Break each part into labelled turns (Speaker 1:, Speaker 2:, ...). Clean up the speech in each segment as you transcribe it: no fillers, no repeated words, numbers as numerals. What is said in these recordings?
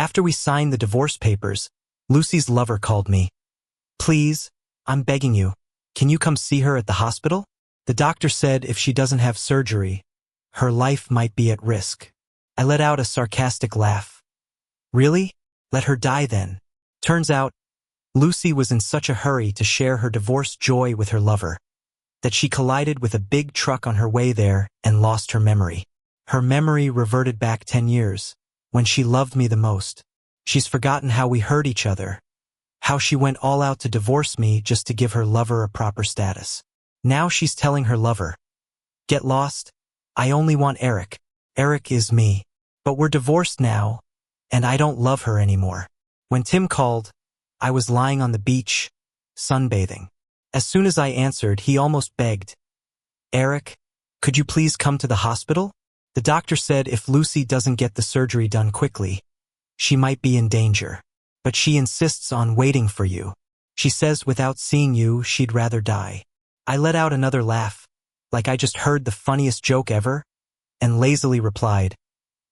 Speaker 1: After we signed the divorce papers, Lucy's lover called me. Please, I'm begging you. Can you come see her at the hospital? The doctor said if she doesn't have surgery, her life might be at risk. I let out a sarcastic laugh. Really? Let her die then. Turns out, Lucy was in such a hurry to share her divorce joy with her lover that she collided with a big truck on her way there and lost her memory. Her memory reverted back 10 years, when she loved me the most. She's forgotten how we hurt each other, how she went all out to divorce me just to give her lover a proper status. Now she's telling her lover, "Get lost, I only want Eric. Eric is me. But we're divorced now, and I don't love her anymore." When Tim called, I was lying on the beach, sunbathing. As soon as I answered, he almost begged, "Eric, could you please come to the hospital? The doctor said if Lucy doesn't get the surgery done quickly, she might be in danger. But she insists on waiting for you. She says without seeing you, she'd rather die." I let out another laugh, like I just heard the funniest joke ever, and lazily replied,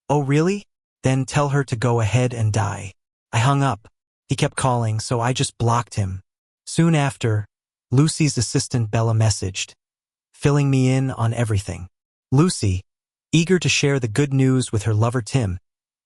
Speaker 1: "Oh really? Then tell her to go ahead and die." I hung up. He kept calling, so I just blocked him. Soon after, Lucy's assistant Bella messaged, filling me in on everything. Lucy, eager to share the good news with her lover Tim,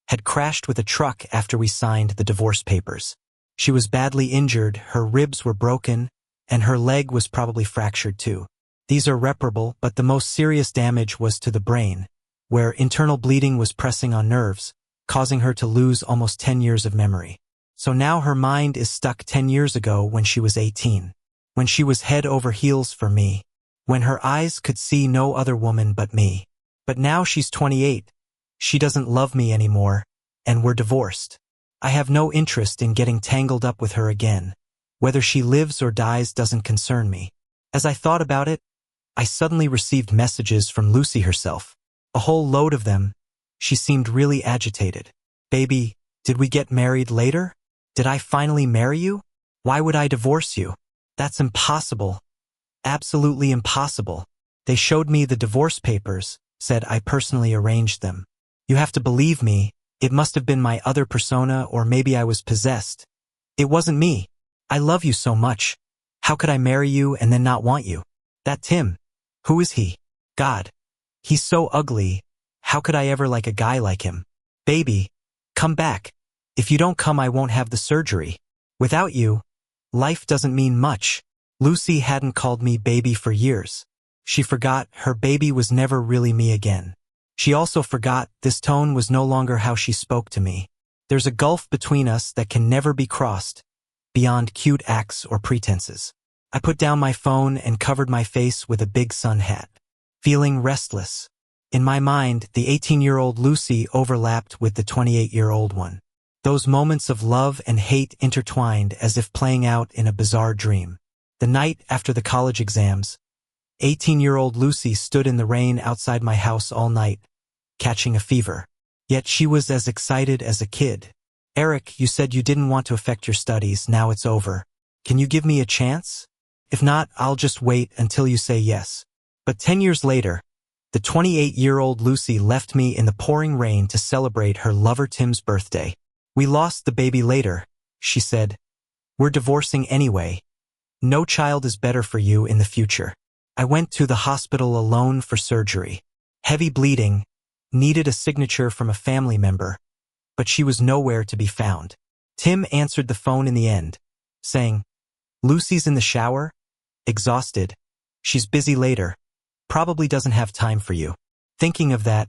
Speaker 1: had crashed with a truck after we signed the divorce papers. She was badly injured, her ribs were broken, and her leg was probably fractured too. These are reparable, but the most serious damage was to the brain, where internal bleeding was pressing on nerves, causing her to lose almost 10 years of memory. So now her mind is stuck 10 years ago when she was 18, when she was head over heels for me, when her eyes could see no other woman but me. But now she's 28, she doesn't love me anymore, and we're divorced. I have no interest in getting tangled up with her again. Whether she lives or dies doesn't concern me. As I thought about it, I suddenly received messages from Lucy herself. A whole load of them. She seemed really agitated. "Baby, did we get married later? Did I finally marry you? Why would I divorce you? That's impossible. Absolutely impossible. They showed me the divorce papers, said I personally arranged them. You have to believe me, it must have been my other persona, or maybe I was possessed. It wasn't me. I love you so much. How could I marry you and then not want you? That Tim. Who is he? God. He's so ugly. How could I ever like a guy like him? Baby, come back. If you don't come, I won't have the surgery. Without you, life doesn't mean much." Lucy hadn't called me baby for years. She forgot her baby was never really me again. She also forgot this tone was no longer how she spoke to me. There's a gulf between us that can never be crossed, beyond cute acts or pretenses. I put down my phone and covered my face with a big sun hat, feeling restless. In my mind, the 18-year-old Lucy overlapped with the 28-year-old one. Those moments of love and hate intertwined as if playing out in a bizarre dream. The night after the college exams, 18-year-old Lucy stood in the rain outside my house all night, catching a fever. Yet she was as excited as a kid. "Eric, you said you didn't want to affect your studies, now it's over. Can you give me a chance? If not, I'll just wait until you say yes." But 10 years later, the 28-year-old Lucy left me in the pouring rain to celebrate her lover Tim's birthday. "We lost the baby later," she said. "We're divorcing anyway. No child is better for you in the future." I went to the hospital alone for surgery. Heavy bleeding, needed a signature from a family member, but she was nowhere to be found. Tim answered the phone in the end, saying, "Lucy's in the shower, exhausted. She's busy later. Probably doesn't have time for you." Thinking of that,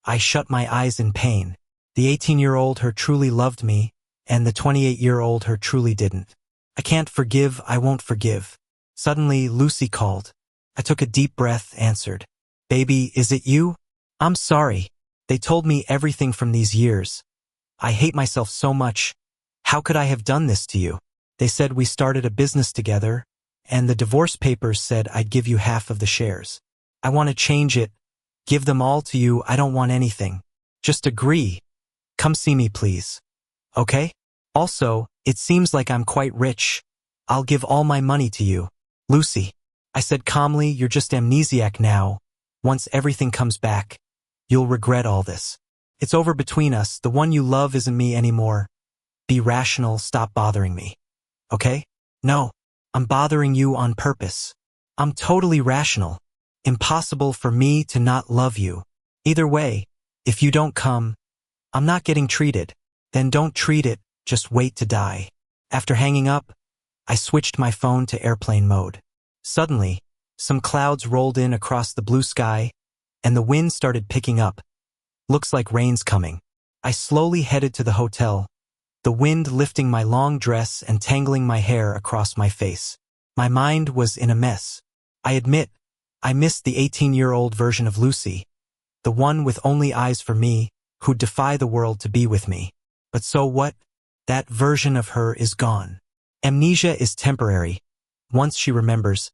Speaker 1: I shut my eyes in pain. The 18-year-old her truly loved me, and the 28-year-old her truly didn't. I can't forgive, I won't forgive. Suddenly, Lucy called. I took a deep breath, answered. "Baby, is it you? I'm sorry. They told me everything from these years. I hate myself so much. How could I have done this to you? They said we started a business together, and the divorce papers said I'd give you half of the shares. I want to change it, give them all to you. I don't want anything. Just agree. Come see me, please. Okay? Also, it seems like I'm quite rich. I'll give all my money to you." "Lucy," I said calmly, "you're just amnesiac now. Once everything comes back, you'll regret all this." It's over between us. The one you love isn't me anymore. Be rational, stop bothering me. Okay? No. I'm bothering you on purpose. I'm totally rational. Impossible for me to not love you. Either way, if you don't come, I'm not getting treated. Then don't treat it, just wait to die. After hanging up, I switched my phone to airplane mode. Suddenly, some clouds rolled in across the blue sky, and the wind started picking up. Looks like rain's coming. I slowly headed to the hotel, the wind lifting my long dress and tangling my hair across my face. My mind was in a mess. I admit, I missed the 18-year-old version of Lucy, the one with only eyes for me, who'd defy the world to be with me. But so what? That version of her is gone. Amnesia is temporary. Once she remembers,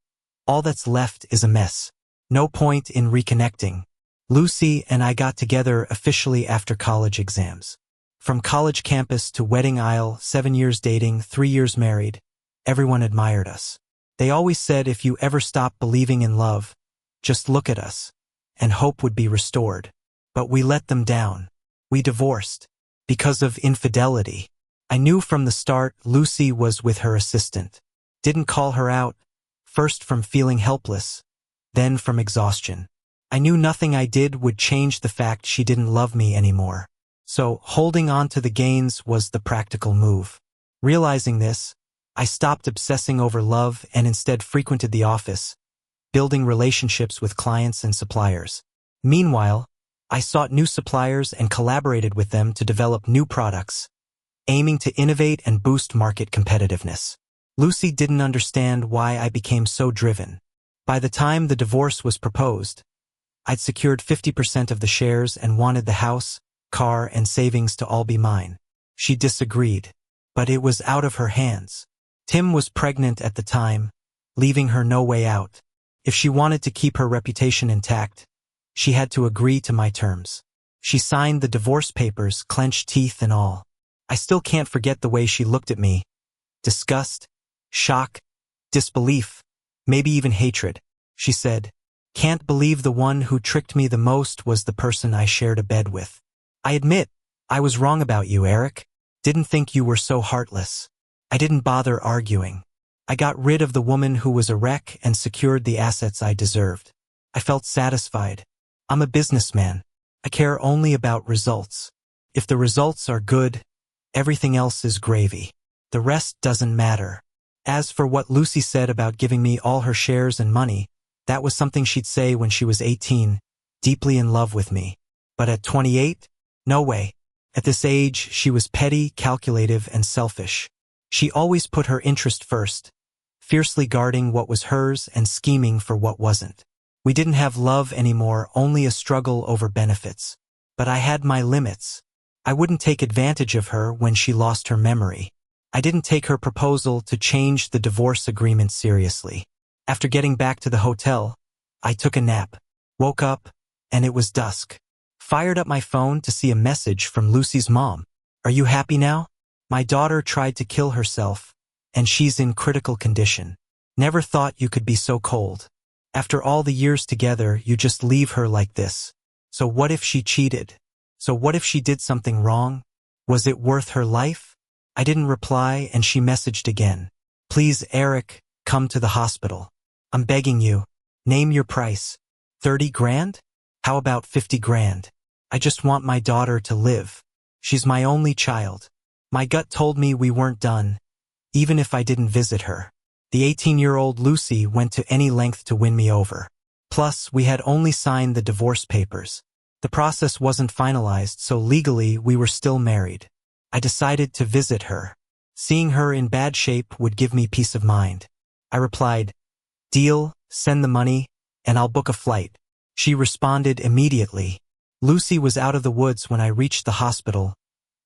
Speaker 1: all that's left is a mess. No point in reconnecting. Lucy and I got together officially after college exams. From college campus to wedding aisle, 7 years dating, 3 years married, everyone admired us. They always said if you ever stop believing in love, just look at us, and hope would be restored. But we let them down. We divorced. Because of infidelity. I knew from the start Lucy was with her assistant. Didn't call her out, first from feeling helpless, then from exhaustion. I knew nothing I did would change the fact she didn't love me anymore. So holding on to the gains was the practical move. Realizing this, I stopped obsessing over love and instead frequented the office, building relationships with clients and suppliers. Meanwhile, I sought new suppliers and collaborated with them to develop new products, aiming to innovate and boost market competitiveness. Lucy didn't understand why I became so driven. By the time the divorce was proposed, I'd secured 50% of the shares and wanted the house, car, and savings to all be mine. She disagreed, but it was out of her hands. Tim was pregnant at the time, leaving her no way out. If she wanted to keep her reputation intact, she had to agree to my terms. She signed the divorce papers, clenched teeth and all. I still can't forget the way she looked at me. Disgust, shock, disbelief, maybe even hatred. She said, "Can't believe the one who tricked me the most was the person I shared a bed with." I admit, I was wrong about you, Eric. Didn't think you were so heartless. I didn't bother arguing. I got rid of the woman who was a wreck and secured the assets I deserved. I felt satisfied. I'm a businessman. I care only about results. If the results are good, everything else is gravy. The rest doesn't matter. As for what Lucy said about giving me all her shares and money, that was something she'd say when she was 18, deeply in love with me. But at 28? No way. At this age, she was petty, calculative, and selfish. She always put her interest first, fiercely guarding what was hers and scheming for what wasn't. We didn't have love anymore, only a struggle over benefits. But I had my limits. I wouldn't take advantage of her when she lost her memory. I didn't take her proposal to change the divorce agreement seriously. After getting back to the hotel, I took a nap, woke up, and it was dusk. Fired up my phone to see a message from Lucy's mom. "Are you happy now? My daughter tried to kill herself, and she's in critical condition. Never thought you could be so cold. After all the years together, you just leave her like this. So what if she cheated? So what if she did something wrong? Was it worth her life?" I didn't reply, and she messaged again. "Please, Eric, come to the hospital. I'm begging you. Name your price. 30 grand? How about 50 grand? I just want my daughter to live. She's my only child." My gut told me we weren't done, even if I didn't visit her. The 18-year-old Lucy went to any length to win me over. Plus, we had only signed the divorce papers. The process wasn't finalized, so legally we were still married. I decided to visit her. Seeing her in bad shape would give me peace of mind. I replied, "Deal, send the money, and I'll book a flight." She responded immediately. Lucy was out of the woods when I reached the hospital,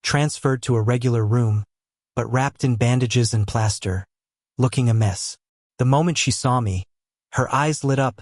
Speaker 1: transferred to a regular room, but wrapped in bandages and plaster, looking a mess. The moment she saw me, her eyes lit up.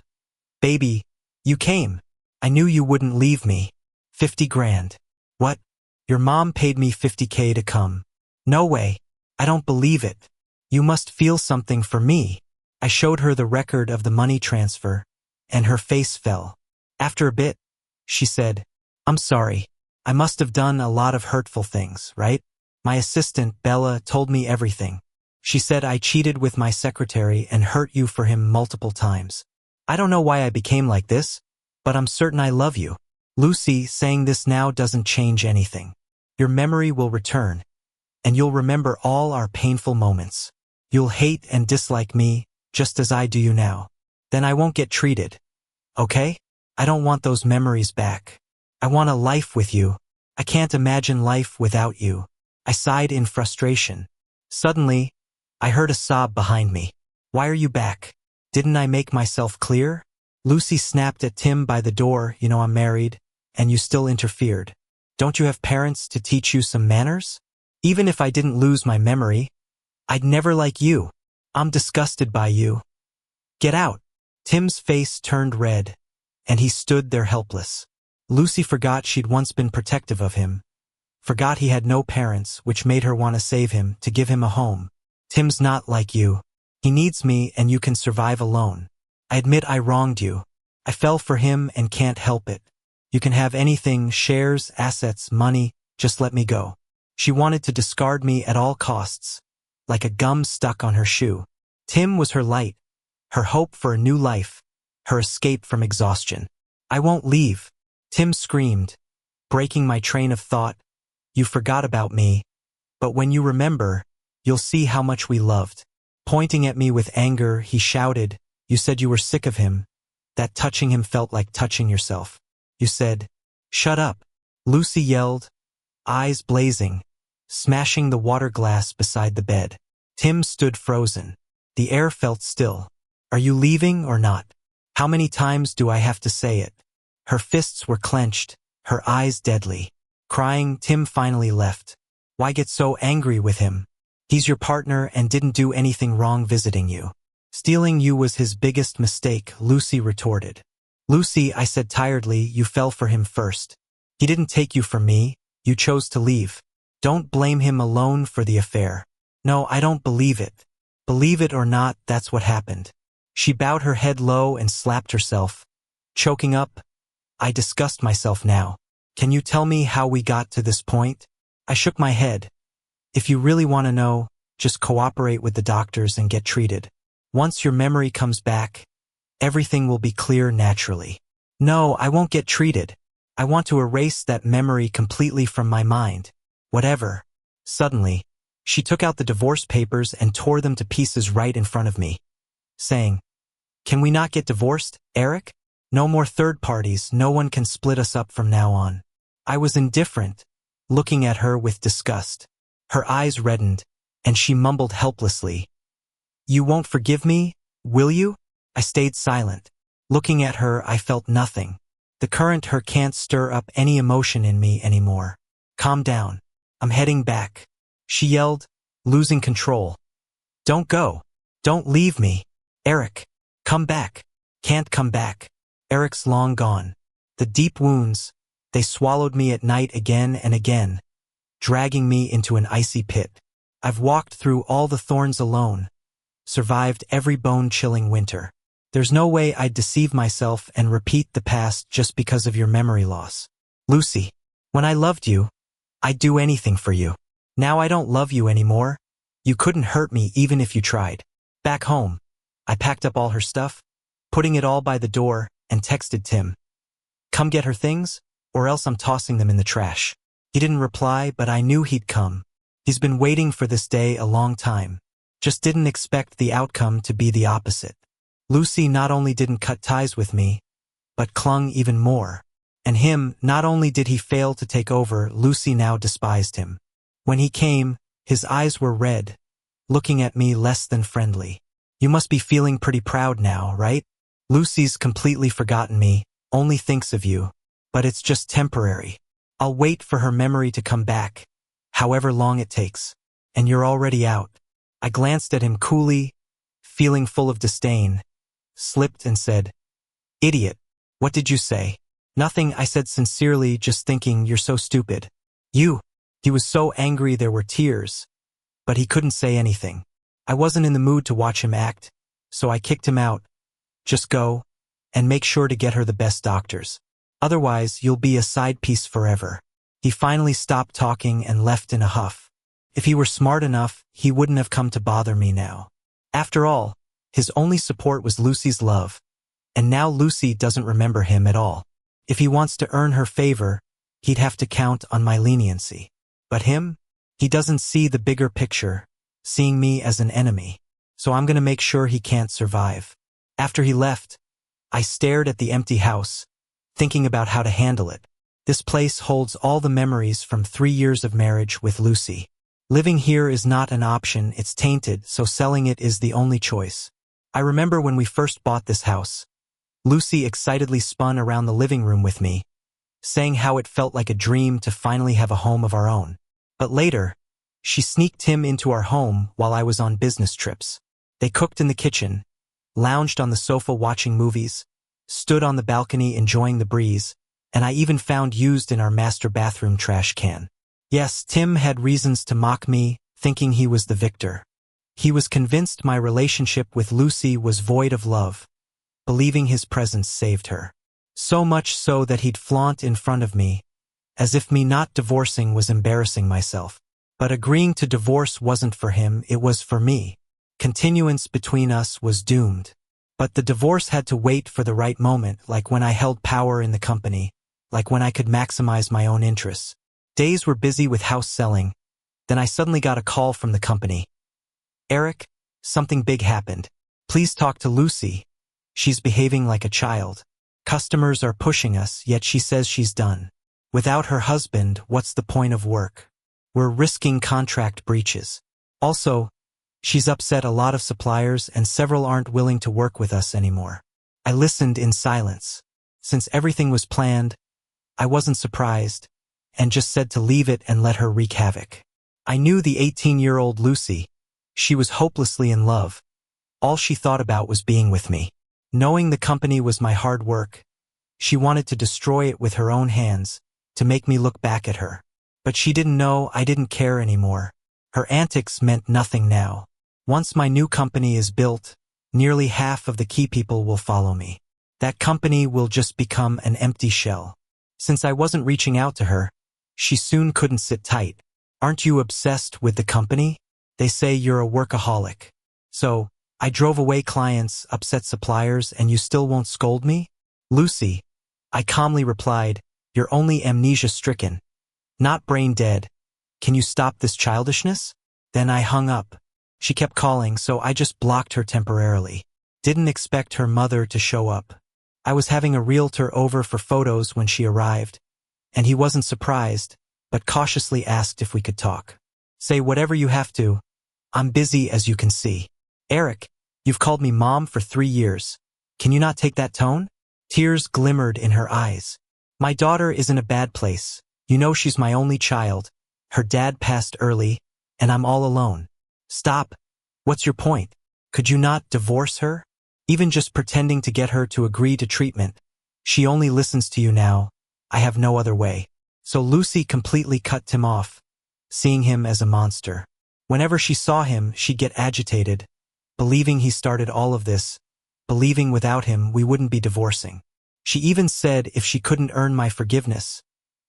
Speaker 1: "Baby, you came. I knew you wouldn't leave me. 50 grand. What? Your mom paid me 50K to come. No way. I don't believe it. You must feel something for me." I showed her the record of the money transfer, and her face fell. After a bit, she said, "I'm sorry. I must have done a lot of hurtful things, right? My assistant, Bella, told me everything. She said I cheated with my secretary and hurt you for him multiple times. I don't know why I became like this, but I'm certain I love you. Lucy, saying this now doesn't change anything. Your memory will return, and you'll remember all our painful moments. You'll hate and dislike me, just as I do you now. Then I won't get treated. Okay? I don't want those memories back. I want a life with you. I can't imagine life without you. I sighed in frustration. Suddenly, I heard a sob behind me. Why are you back? Didn't I make myself clear? Lucy snapped at Tim by the door. You know I'm married, and you still interfered. Don't you have parents to teach you some manners? Even if I didn't lose my memory, I'd never like you. I'm disgusted by you. Get out. Tim's face turned red, and he stood there helpless. Lucy forgot she'd once been protective of him, forgot he had no parents, which made her want to save him, to give him a home. Tim's not like you. He needs me, and you can survive alone. I admit I wronged you. I fell for him and can't help it. You can have anything, shares, assets, money, just let me go. She wanted to discard me at all costs, like a gum stuck on her shoe. Tim was her light, her hope for a new life, her escape from exhaustion. I won't leave. Tim screamed, breaking my train of thought. You forgot about me, but when you remember, you'll see how much we loved. Pointing at me with anger, he shouted, you said you were sick of him, that touching him felt like touching yourself. You said, shut up. Lucy yelled, eyes blazing, smashing the water glass beside the bed. Tim stood frozen. The air felt still. Are you leaving or not? How many times do I have to say it? Her fists were clenched, her eyes deadly. Crying, Tim finally left. Why get so angry with him? He's your partner and didn't do anything wrong visiting you. Stealing you was his biggest mistake, Lucy retorted. Lucy, I said tiredly, you fell for him first. He didn't take you from me, you chose to leave. Don't blame him alone for the affair. No, I don't believe it. Believe it or not, that's what happened. She bowed her head low and slapped herself. Choking up, I disgust myself now. Can you tell me how we got to this point? I shook my head. If you really want to know, just cooperate with the doctors and get treated. Once your memory comes back, everything will be clear naturally. No, I won't get treated. I want to erase that memory completely from my mind. Whatever. Suddenly, she took out the divorce papers and tore them to pieces right in front of me, saying, Can we not get divorced, Eric? No more third parties, no one can split us up from now on. I was indifferent, looking at her with disgust. Her eyes reddened, and she mumbled helplessly, You won't forgive me, will you? I stayed silent. Looking at her, I felt nothing. The current her can't stir up any emotion in me anymore. Calm down. I'm heading back. She yelled, losing control. Don't go. Don't leave me. Eric, come back. Can't come back. Eric's long gone. The deep wounds, they swallowed me at night again and again, dragging me into an icy pit. I've walked through all the thorns alone, survived every bone-chilling winter. There's no way I'd deceive myself and repeat the past just because of your memory loss. Lucy, when I loved you, I'd do anything for you. Now I don't love you anymore. You couldn't hurt me even if you tried. Back home, I packed up all her stuff, putting it all by the door, and texted Tim. Come get her things, or else I'm tossing them in the trash. He didn't reply, but I knew he'd come. He's been waiting for this day a long time. Just didn't expect the outcome to be the opposite. Lucy not only didn't cut ties with me, but clung even more. And him, not only did he fail to take over, Lucy now despised him. When he came, his eyes were red, looking at me less than friendly. You must be feeling pretty proud now, right? Lucy's completely forgotten me, only thinks of you. But it's just temporary. I'll wait for her memory to come back, however long it takes. And you're already out. I glanced at him coolly, feeling full of disdain, slipped and said, Idiot, what did you say? Nothing, I said sincerely, just thinking you're so stupid. You. He was so angry there were tears, but he couldn't say anything. I wasn't in the mood to watch him act, so I kicked him out. Just go, and make sure to get her the best doctors. Otherwise, you'll be a side piece forever. He finally stopped talking and left in a huff. If he were smart enough, he wouldn't have come to bother me now. After all, his only support was Lucy's love, and now Lucy doesn't remember him at all. If he wants to earn her favor, he'd have to count on my leniency. But him? He doesn't see the bigger picture, seeing me as an enemy. So I'm gonna make sure he can't survive. After he left, I stared at the empty house, thinking about how to handle it. This place holds all the memories from 3 years of marriage with Lucy. Living here is not an option, it's tainted, so selling it is the only choice. I remember when we first bought this house. Lucy excitedly spun around the living room with me, saying how it felt like a dream to finally have a home of our own. But later, she sneaked him into our home while I was on business trips. They cooked in the kitchen, lounged on the sofa watching movies, stood on the balcony enjoying the breeze, and I even found used in our master bathroom trash can. Yes, Tim had reasons to mock me, thinking he was the victor. He was convinced my relationship with Lucy was void of love, believing his presence saved her. So much so that he'd flaunt in front of me, as if me not divorcing was embarrassing myself. But agreeing to divorce wasn't for him, it was for me. Continuance between us was doomed. But the divorce had to wait for the right moment, like when I held power in the company, like when I could maximize my own interests. Days were busy with house selling. Then I suddenly got a call from the company. "Eric, something big happened. Please talk to Lucy. She's behaving like a child. Customers are pushing us, yet she says she's done. Without her husband, what's the point of work? We're risking contract breaches. Also, she's upset a lot of suppliers and several aren't willing to work with us anymore." I listened in silence. Since everything was planned, I wasn't surprised, and just said to leave it and let her wreak havoc. I knew the 18-year-old Lucy. She was hopelessly in love. All she thought about was being with me. Knowing the company was my hard work, she wanted to destroy it with her own hands, to make me look back at her. But she didn't know I didn't care anymore. Her antics meant nothing now. Once my new company is built, nearly half of the key people will follow me. That company will just become an empty shell. Since I wasn't reaching out to her, she soon couldn't sit tight. "Aren't you obsessed with the company? They say you're a workaholic. So, I drove away clients, upset suppliers, and you still won't scold me?" "Lucy," I calmly replied, "you're only amnesia-stricken, not brain-dead. Can you stop this childishness?" Then I hung up. She kept calling, so I just blocked her temporarily. Didn't expect her mother to show up. I was having a realtor over for photos when she arrived, and he wasn't surprised, but cautiously asked if we could talk. "Say whatever you have to. I'm busy, as you can see." "Eric, you've called me mom for 3 years. Can you not take that tone?" Tears glimmered in her eyes. "My daughter is in a bad place. You know she's my only child. Her dad passed early, and I'm all alone." "Stop. What's your point? Could you not divorce her? Even just pretending to get her to agree to treatment. She only listens to you now. I have no other way." So Lucy completely cut Tim off, seeing him as a monster. Whenever she saw him, she'd get agitated, believing he started all of this, believing without him we wouldn't be divorcing. She even said if she couldn't earn my forgiveness,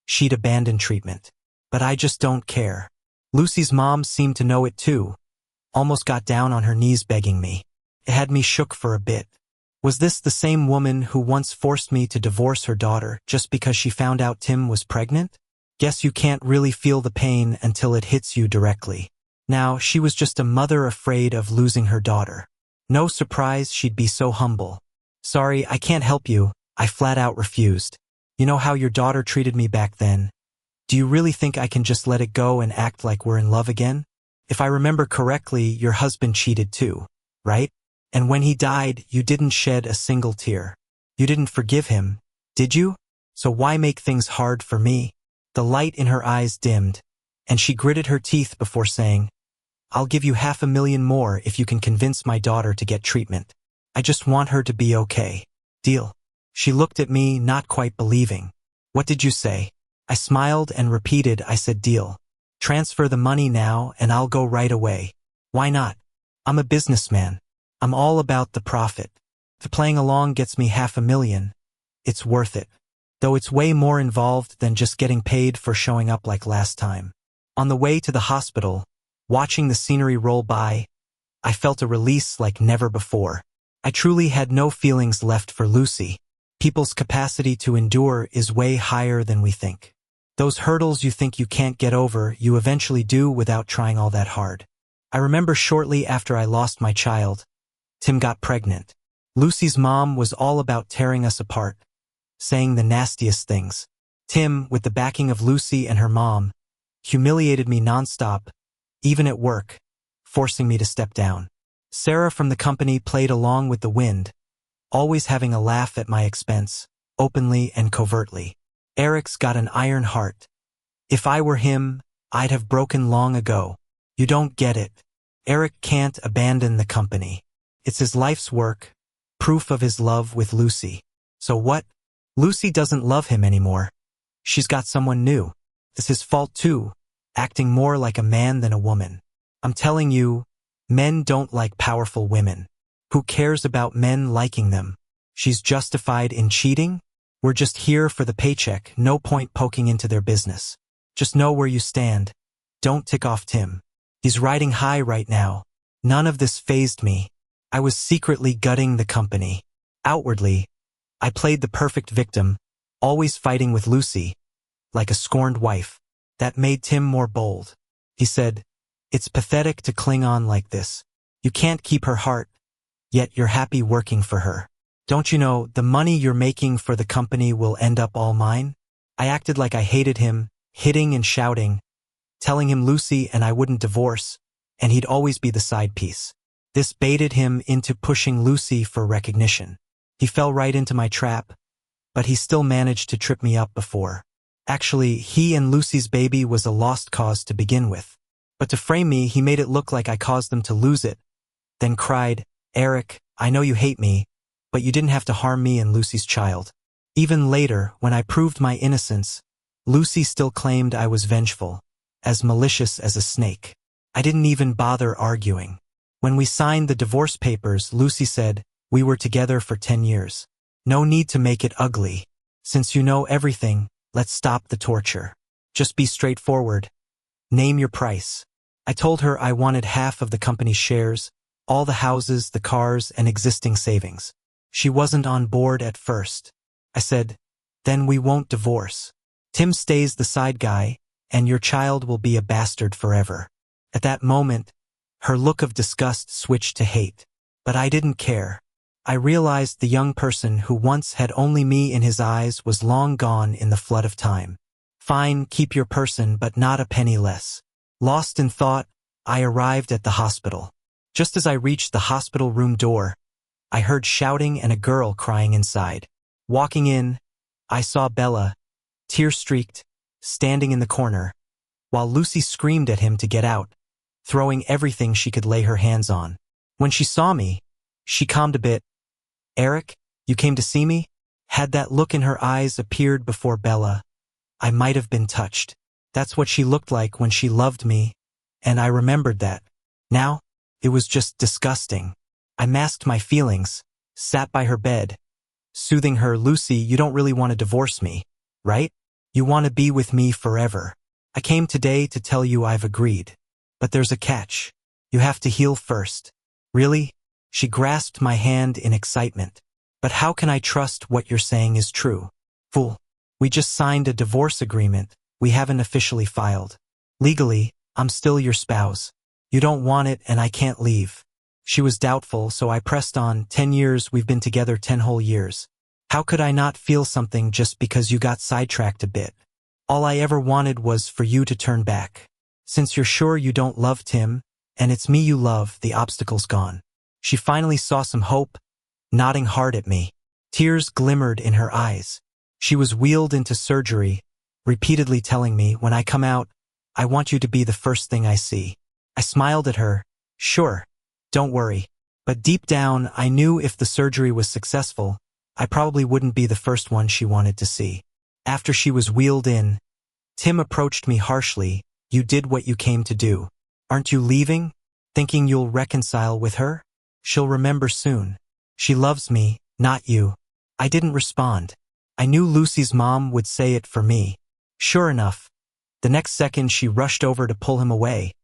Speaker 1: she'd abandon treatment. But I just don't care. Lucy's mom seemed to know it too, almost got down on her knees begging me. It had me shook for a bit. Was this the same woman who once forced me to divorce her daughter just because she found out Tim was pregnant? Guess you can't really feel the pain until it hits you directly. Now, she was just a mother afraid of losing her daughter. No surprise she'd be so humble. "Sorry, I can't help you," I flat out refused. "You know how your daughter treated me back then. Do you really think I can just let it go and act like we're in love again? If I remember correctly, your husband cheated too, right? And when he died, you didn't shed a single tear. You didn't forgive him, did you? So why make things hard for me?" The light in her eyes dimmed, and she gritted her teeth before saying, "I'll give you $500,000 more if you can convince my daughter to get treatment. I just want her to be okay. Deal?" She looked at me, not quite believing. "What did you say?" I smiled and repeated, "I said deal. Transfer the money now and I'll go right away." "Why not? I'm a businessman. I'm all about the profit. If playing along gets me $500,000, it's worth it." though it's way more involved than just getting paid for showing up like last time. On the way to the hospital, watching the scenery roll by, I felt a release like never before. I truly had no feelings left for Lucy. People's capacity to endure is way higher than we think. Those hurdles you think you can't get over, you eventually do without trying all that hard. I remember shortly after I lost my child, Tim got pregnant. Lucy's mom was all about tearing us apart, saying the nastiest things. Tim, with the backing of Lucy and her mom, humiliated me nonstop, even at work, forcing me to step down. Sarah from the company played along with the wind, always having a laugh at my expense, openly and covertly. Eric's got an iron heart. If I were him, I'd have broken long ago. You don't get it. Eric can't abandon the company. It's his life's work, proof of his love with Lucy. So what? Lucy doesn't love him anymore. She's got someone new. It's his fault too, acting more like a man than a woman. I'm telling you, men don't like powerful women. Who cares about men liking them? She's justified in cheating? We're just here for the paycheck, no point poking into their business. Just know where you stand. Don't tick off Tim. He's riding high right now. None of this fazed me. I was secretly gutting the company. Outwardly, I played the perfect victim, always fighting with Lucy, like a scorned wife. That made Tim more bold. He said, "It's pathetic to cling on like this. You can't keep her heart, yet you're happy working for her. Don't you know the money you're making for the company will end up all mine?" I acted like I hated him, hitting and shouting, telling him Lucy and I wouldn't divorce, and he'd always be the side piece. This baited him into pushing Lucy for recognition. He fell right into my trap, but he still managed to trip me up before. Actually, he and Lucy's baby was a lost cause to begin with. But to frame me, he made it look like I caused them to lose it, then cried, "Eric, I know you hate me, but you didn't have to harm me and Lucy's child." Even later, when I proved my innocence, Lucy still claimed I was vengeful, as malicious as a snake. I didn't even bother arguing. When we signed the divorce papers, Lucy said, "We were together for 10 years. No need to make it ugly. Since you know everything, let's stop the torture. Just be straightforward. Name your price." I told her I wanted half of the company's shares, all the houses, the cars, and existing savings. She wasn't on board at first. I said, "Then we won't divorce. Tim stays the side guy, and your child will be a bastard forever." At that moment, her look of disgust switched to hate. But I didn't care. I realized the young person who once had only me in his eyes was long gone in the flood of time. Fine, keep your person, but not a penny less. Lost in thought, I arrived at the hospital. Just as I reached the hospital room door, I heard shouting and a girl crying inside. Walking in, I saw Bella, tear-streaked, standing in the corner, while Lucy screamed at him to get out, throwing everything she could lay her hands on. When she saw me, she calmed a bit. "Eric, you came to see me?" Had that look in her eyes appeared before Bella, I might have been touched. That's what she looked like when she loved me, and I remembered that. Now, it was just disgusting. I masked my feelings, sat by her bed, soothing her. "Lucy, you don't really want to divorce me, right? You want to be with me forever. I came today to tell you I've agreed. But there's a catch. You have to heal first." "Really?" She grasped my hand in excitement. "But how can I trust what you're saying is true?" "Fool. We just signed a divorce agreement. We haven't officially filed. Legally, I'm still your spouse. You don't want it and I can't leave." She was doubtful, so I pressed on. 10 years, we've been together 10 whole years. How could I not feel something just because you got sidetracked a bit? All I ever wanted was for you to turn back. Since you're sure you don't love Tim, and it's me you love, the obstacle's gone. She finally saw some hope, nodding hard at me. Tears glimmered in her eyes. She was wheeled into surgery, repeatedly telling me, "When I come out, I want you to be the first thing I see." I smiled at her. "Sure, don't worry." But deep down, I knew if the surgery was successful, I probably wouldn't be the first one she wanted to see. After she was wheeled in, Tim approached me harshly. "You did what you came to do. Aren't you leaving? Thinking you'll reconcile with her? She'll remember soon. She loves me, not you." I didn't respond. I knew Lucy's mom would say it for me. Sure enough, the next second she rushed over to pull him away.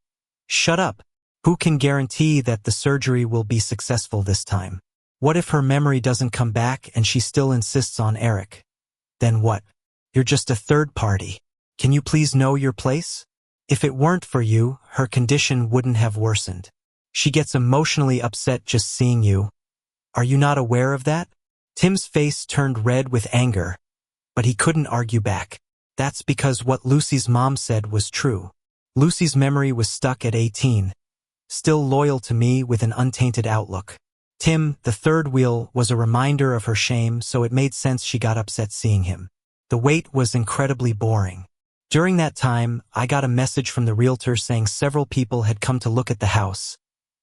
Speaker 1: Shut up. Who can guarantee that the surgery will be successful this time? What if her memory doesn't come back and she still insists on Eric? Then what? You're just a third party. Can you please know your place? If it weren't for you, her condition wouldn't have worsened. She gets emotionally upset just seeing you. Are you not aware of that? Tim's face turned red with anger, but he couldn't argue back. That's because what Lucy's mom said was true. Lucy's memory was stuck at 18, still loyal to me with an untainted outlook. Tim, the third wheel, was a reminder of her shame, so it made sense she got upset seeing him. The wait was incredibly boring. During that time, I got a message from the realtor saying several people had come to look at the house,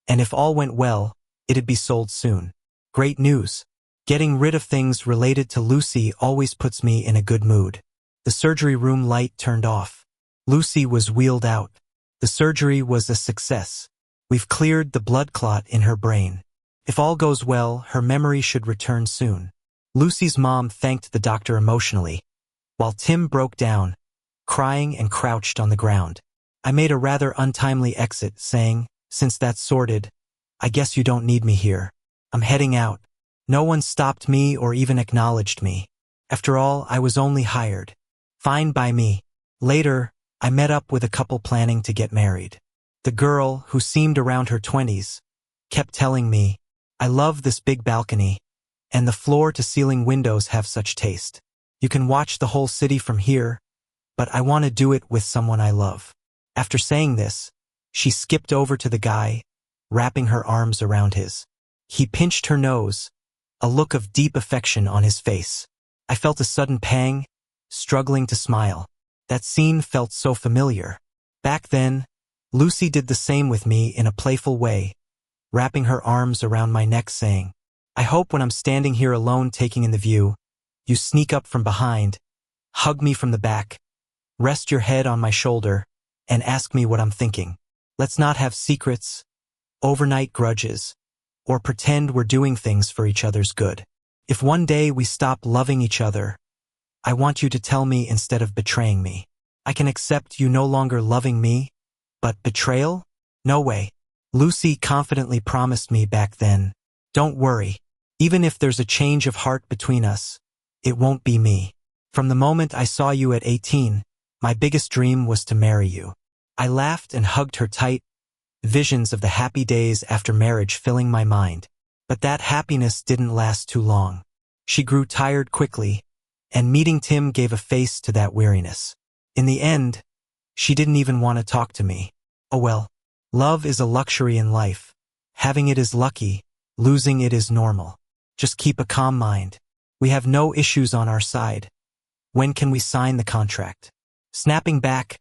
Speaker 1: and if all went well, it'd be sold soon. Great news. Getting rid of things related to Lucy always puts me in a good mood. The surgery room light turned off. Lucy was wheeled out. The surgery was a success. We've cleared the blood clot in her brain. If all goes well, her memory should return soon. Lucy's mom thanked the doctor emotionally, while Tim broke down, crying and crouched on the ground. I made a rather untimely exit, saying, "Since that's sorted, I guess you don't need me here. I'm heading out." No one stopped me or even acknowledged me. After all, I was only hired. Fine by me. Later, I met up with a couple planning to get married. The girl, who seemed around her 20s, kept telling me, "I love this big balcony, and the floor-to-ceiling windows have such taste. You can watch the whole city from here, but I want to do it with someone I love." After saying this, she skipped over to the guy, wrapping her arms around his. He pinched her nose, a look of deep affection on his face. I felt a sudden pang, struggling to smile. That scene felt so familiar. Back then, Lucy did the same with me in a playful way, wrapping her arms around my neck saying, "I hope when I'm standing here alone taking in the view, you sneak up from behind, hug me from the back, rest your head on my shoulder, and ask me what I'm thinking. Let's not have secrets, overnight grudges, or pretend we're doing things for each other's good. If one day we stop loving each other, I want you to tell me instead of betraying me. I can accept you no longer loving me, but betrayal? No way." Lucy confidently promised me back then, "Don't worry. Even if there's a change of heart between us, it won't be me. From the moment I saw you at 18, my biggest dream was to marry you." I laughed and hugged her tight, visions of the happy days after marriage filling my mind. But that happiness didn't last too long. She grew tired quickly, and meeting Tim gave a face to that weariness. In the end, she didn't even want to talk to me. Oh well, love is a luxury in life. Having it is lucky, losing it is normal. Just keep a calm mind. We have no issues on our side. When can we sign the contract? Snapping back,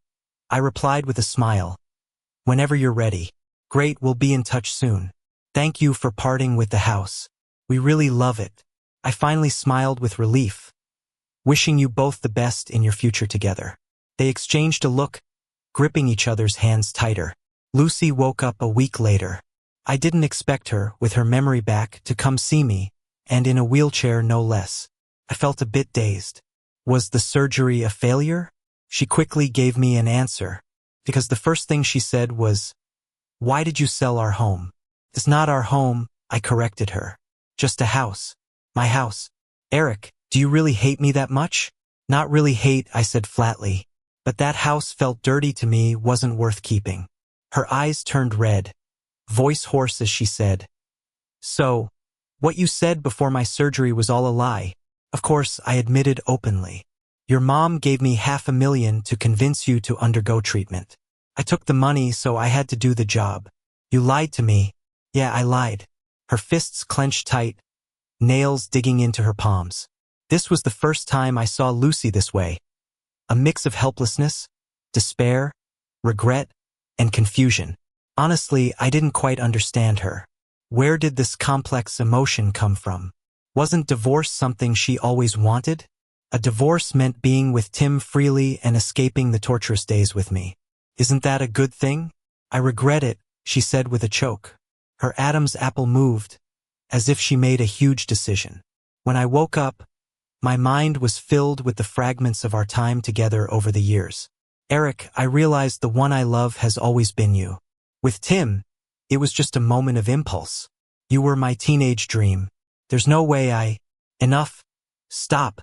Speaker 1: I replied with a smile, "Whenever you're ready." "Great, we'll be in touch soon. Thank you for parting with the house. We really love it." I finally smiled with relief, wishing you both the best in your future together. They exchanged a look, gripping each other's hands tighter. Lucy woke up a week later. I didn't expect her, with her memory back, to come see me, and in a wheelchair no less. I felt a bit dazed. Was the surgery a failure? She quickly gave me an answer, because the first thing she said was, "Why did you sell our home?" "It's not our home," I corrected her. "Just a house. My house." "Eric, do you really hate me that much?" "Not really hate," I said flatly. "But that house felt dirty to me, wasn't worth keeping." Her eyes turned red, voice hoarse as she said, "So, what you said before my surgery was all a lie." Of course, I admitted openly. "Your mom gave me $500,000 to convince you to undergo treatment. I took the money, so I had to do the job. You lied to me." "Yeah, I lied." Her fists clenched tight, nails digging into her palms. This was the first time I saw Lucy this way. A mix of helplessness, despair, regret, and confusion. Honestly, I didn't quite understand her. Where did this complex emotion come from? Wasn't divorce something she always wanted? A divorce meant being with Tim freely and escaping the torturous days with me. Isn't that a good thing? "I regret it," she said with a choke. Her Adam's apple moved, as if she made a huge decision. When I woke up, My mind was filled with the fragments of our time together over the years. Eric, I realized the one I love has always been you. With Tim, it was just a moment of impulse. You were my teenage dream. There's no way Enough. Stop.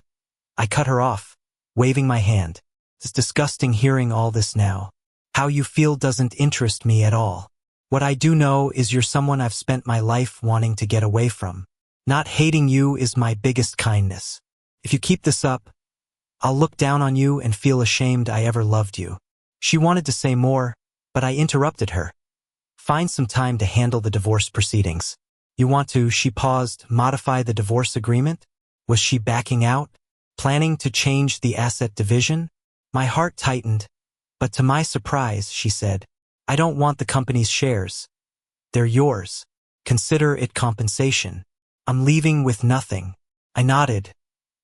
Speaker 1: I cut her off, waving my hand. It's disgusting hearing all this now. How you feel doesn't interest me at all. What I do know is you're someone I've spent my life wanting to get away from. Not hating you is my biggest kindness. If you keep this up, I'll look down on you and feel ashamed I ever loved you. She wanted to say more, but I interrupted her. Find some time to handle the divorce proceedings. You want to, she paused, modify the divorce agreement? Was she backing out? Planning to change the asset division? My heart tightened, but to my surprise, she said, I don't want the company's shares. They're yours. Consider it compensation. I'm leaving with nothing. I nodded.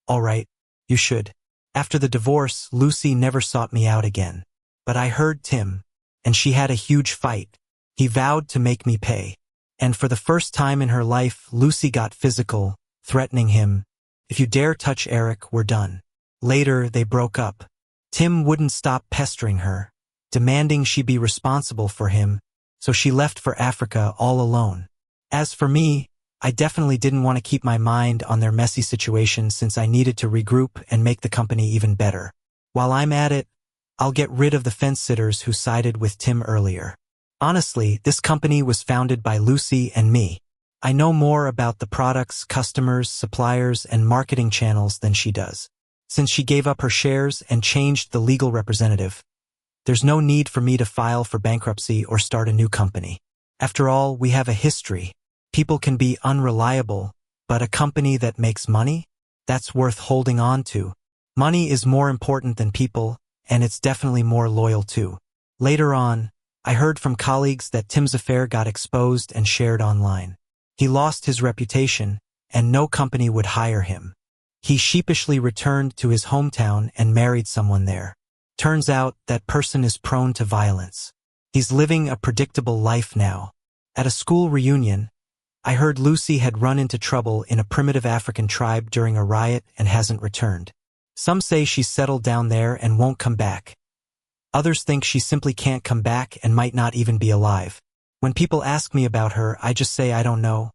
Speaker 1: All right, you should. After the divorce, Lucy never sought me out again. But I heard Tim, and she had a huge fight. He vowed to make me pay. And for the first time in her life, Lucy got physical, threatening him. If you dare touch Eric, we're done. Later, they broke up. Tim wouldn't stop pestering her, demanding she be responsible for him, so she left for Africa all alone. As for me, I definitely didn't want to keep my mind on their messy situation since I needed to regroup and make the company even better. While I'm at it, I'll get rid of the fence-sitters who sided with Tim earlier. Honestly, this company was founded by Lucy and me. I know more about the products, customers, suppliers, and marketing channels than she does. Since she gave up her shares and changed the legal representative, there's no need for me to file for bankruptcy or start a new company. After all, we have a history. People can be unreliable, but a company that makes money? That's worth holding on to. Money is more important than people, and it's definitely more loyal too. Later on, I heard from colleagues that Tim's affair got exposed and shared online. He lost his reputation, and no company would hire him. He sheepishly returned to his hometown and married someone there. Turns out that person is prone to violence. He's living a predictable life now. At a school reunion, I heard Lucy had run into trouble in a primitive African tribe during a riot and hasn't returned. Some say she's settled down there and won't come back. Others think she simply can't come back and might not even be alive. When people ask me about her, I just say I don't know,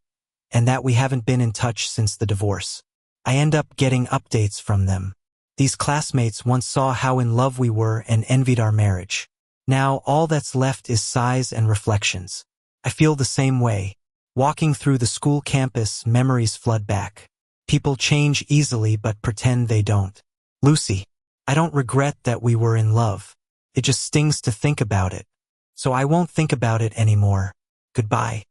Speaker 1: and that we haven't been in touch since the divorce. I end up getting updates from them. These classmates once saw how in love we were and envied our marriage. Now all that's left is sighs and reflections. I feel the same way. Walking through the school campus, memories flood back. People change easily but pretend they don't. Lucy, I don't regret that we were in love. It just stings to think about it. So I won't think about it anymore. Goodbye.